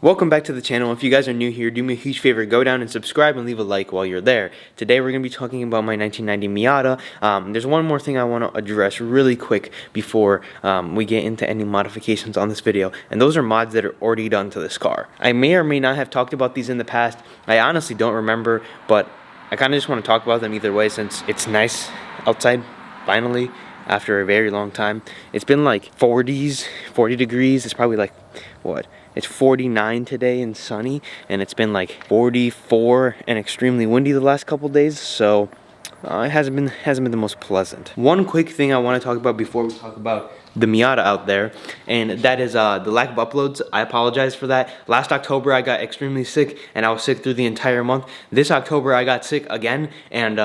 Welcome back to the channel. If you guys are new here, do me a huge favor, go down and subscribe and leave a like while you're there. Today we're going to be talking about my 1990 Miata. There's one more thing I want to address really quick before we get into any modifications on this video, and those are mods that are already done to this car. I may or may not have talked about these in the past. I honestly don't remember, but I kind of just want to talk about them either way since it's nice outside, finally, after a very long time. It's been like 40 degrees. It's probably like, what? It's 49 today and sunny, and it's been like 44 and extremely windy the last couple days, so it hasn't been the most pleasant. One quick thing I want to talk about before we talk about the Miata out there, and that is the lack of uploads. I apologize for that. Last October I got extremely sick, and I was sick through the entire month. This October I got sick again, and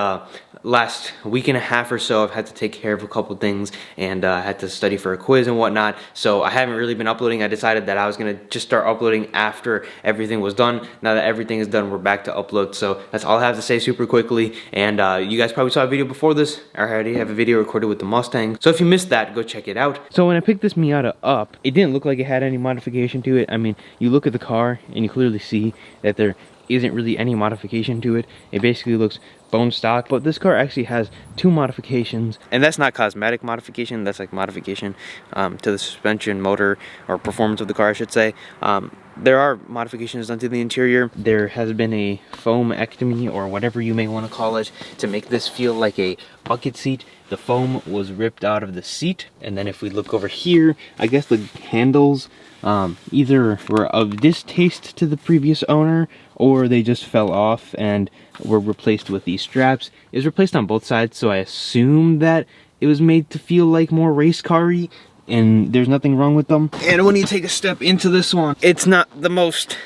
last week and a half or so I've had to take care of a couple things, and I had to study for a quiz and whatnot, so I haven't really been uploading. I decided that I was going to just start uploading after everything was done. Now that everything is done, we're back to upload, so that's all I have to say super quickly. And you guys probably saw a video before this. I already have a video recorded with the Mustang, so if you missed that, go check it out. So when I picked this Miata up, it didn't look like it had any modification to it. I mean, you look at the car and you clearly see that there isn't really any modification to it. It basically looks bone stock, but this car actually has two modifications, and that's not cosmetic modification, that's like modification to the suspension, motor, or performance of the car, I should say. There are modifications done to the interior. There has been a foam-ectomy, or whatever you may want to call it, to make this feel like a bucket seat. The foam was ripped out of the seat, and then if we look over here, I guess the handles either were of distaste to the previous owner, or they just fell off and were replaced with these straps. It was replaced on both sides, so I assume that it was made to feel like more race car-y, and there's nothing wrong with them. And when you take a step into this one, it's not the most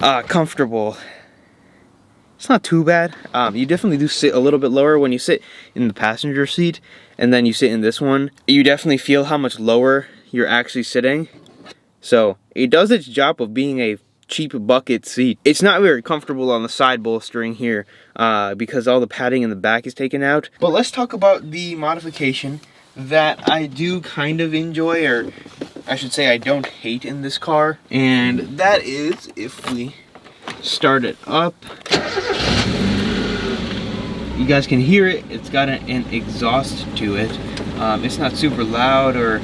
comfortable. It's not too bad. You definitely do sit a little bit lower when you sit in the passenger seat, and then you sit in this one. You definitely feel how much lower you're actually sitting. So it does its job of being a cheap bucket seat. It's not very comfortable on the side bolstering here because all the padding in the back is taken out. But let's talk about the modification that I do kind of enjoy, or I should say I don't hate in this car. And that is, if we start it up, you guys can hear it. It's got an exhaust to it. It's not super loud or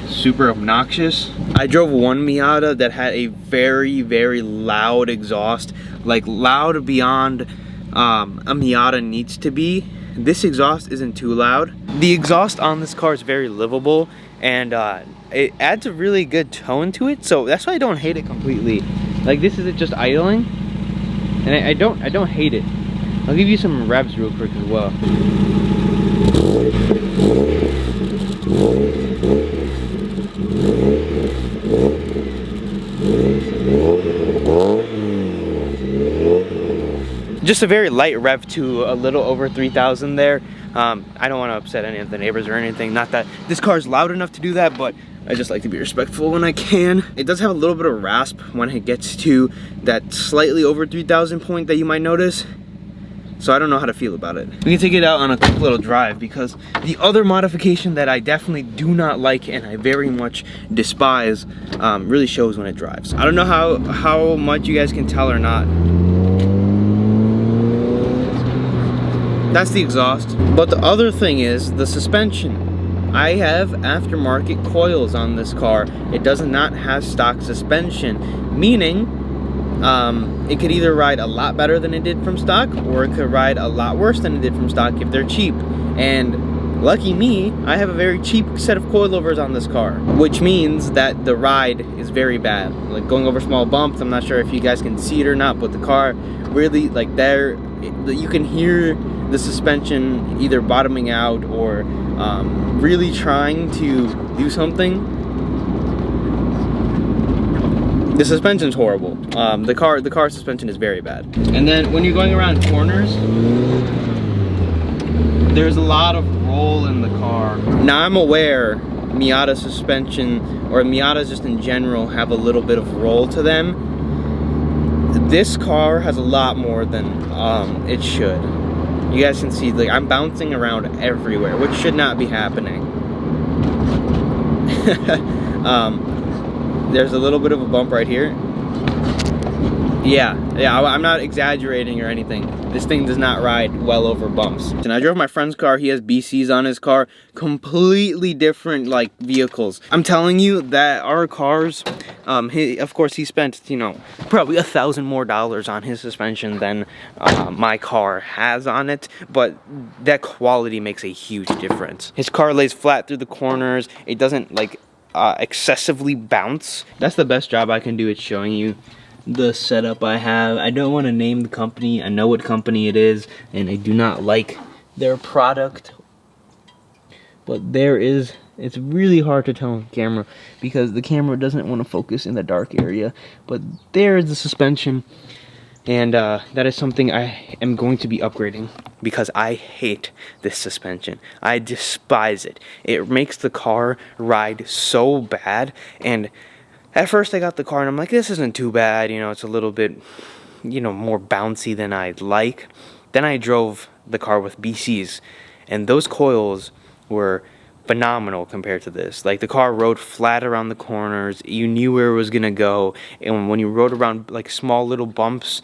super obnoxious. I drove one Miata that had a very, very loud exhaust, like loud beyond a Miata needs to be. This exhaust isn't too loud. The exhaust on this car is very livable, and it adds a really good tone to it, so that's why I don't hate it completely. Like, this isn't just idling, and I don't hate it. I'll give you some revs real quick as well. Just a very light rev to a little over 3,000 there. I don't want to upset any of the neighbors or anything. Not that this car is loud enough to do that, but I just like to be respectful when I can. It does have a little bit of rasp when it gets to that slightly over 3,000 point that you might notice. So I don't know how to feel about it. We can take it out on a quick little drive, because the other modification that I definitely do not like and I very much despise really shows when it drives. I don't know how much you guys can tell or not. That's the exhaust. But the other thing is the suspension. I have aftermarket coils on this car. It does not have stock suspension, meaning it could either ride a lot better than it did from stock, or it could ride a lot worse than it did from stock if they're cheap. And lucky me, I have a very cheap set of coilovers on this car, which means that the ride is very bad. Like going over small bumps, I'm not sure if you guys can see it or not, but the car really, like you can hear the suspension either bottoming out or really trying to do something. The suspension's horrible. The car suspension is very bad. And then when you're going around corners, there's a lot of roll in the car. Now I'm aware Miata suspension, or Miatas just in general, have a little bit of roll to them. This car has a lot more than it should. You guys can see, like, I'm bouncing around everywhere, which should not be happening. There's a little bit of a bump right here. Yeah, I'm not exaggerating or anything. This thing does not ride well over bumps. And I drove my friend's car. He has BCs on his car. Completely different, like, vehicles. I'm telling you that our cars, of course, he spent, you know, probably $1,000 more on his suspension than my car has on it. But that quality makes a huge difference. His car lays flat through the corners. It doesn't, like, excessively bounce. That's the best job I can do at showing you the setup I have. I don't want to name the company. I know what company it is, and I do not like their product. But it's really hard to tell on camera because the camera doesn't want to focus in the dark area. But there is the suspension, and that is something I am going to be upgrading because I hate this suspension. I despise it. It makes the car ride so bad, and at first I got the car and I'm like, this isn't too bad, you know, it's a little bit, you know, more bouncy than I'd like. Then I drove the car with BCs, and those coils were phenomenal compared to this. Like, the car rode flat around the corners, you knew where it was gonna go, and when you rode around like small little bumps,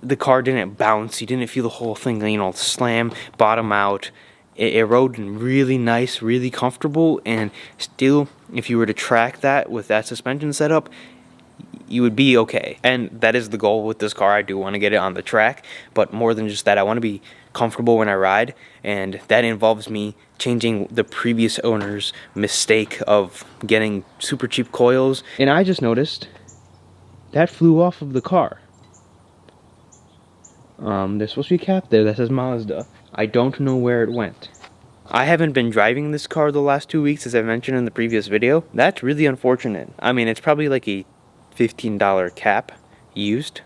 the car didn't bounce, you didn't feel the whole thing, you know, slam, bottom out. It rode really nice, really comfortable, and still, if you were to track that with that suspension setup, you would be okay. And that is the goal with this car. I do want to get it on the track, but more than just that, I want to be comfortable when I ride, and that involves me changing the previous owner's mistake of getting super cheap coils. And I just noticed that flew off of the car. There's supposed to be a cap there that says Mazda. I don't know where it went. I haven't been driving this car the last 2 weeks, as I mentioned in the previous video. That's really unfortunate. I mean, it's probably like a $15 cap used,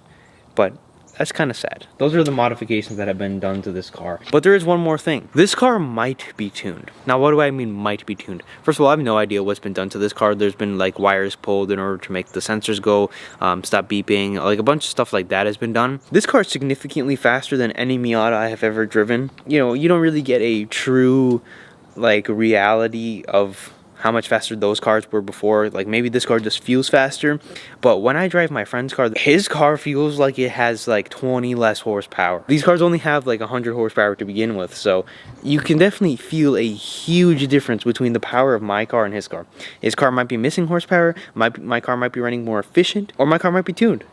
but that's kind of sad. Those are the modifications that have been done to this car. But there is one more thing. This car might be tuned. Now, what do I mean might be tuned? First of all, I have no idea what's been done to this car. There's been like wires pulled in order to make the sensors go, stop beeping. Like a bunch of stuff like that has been done. This car is significantly faster than any Miata I have ever driven. You know, you don't really get a true like reality of how much faster those cars were before. Like, maybe this car just feels faster, but when I drive my friend's car, his car feels like it has like 20 less horsepower. These cars only have like 100 horsepower to begin with, so you can definitely feel a huge difference between the power of my car and his car. His car might be missing horsepower, my car might be running more efficient, or my car might be tuned.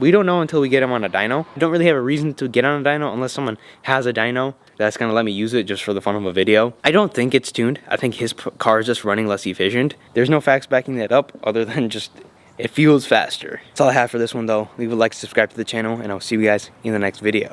We don't know until we get him on a dyno. We don't really have a reason to get on a dyno unless someone has a dyno that's gonna let me use it just for the fun of a video. I don't think it's tuned. I think his car is just running less efficient. There's no facts backing that up other than just it feels faster. That's all I have for this one though. Leave a like, subscribe to the channel, and I'll see you guys in the next video.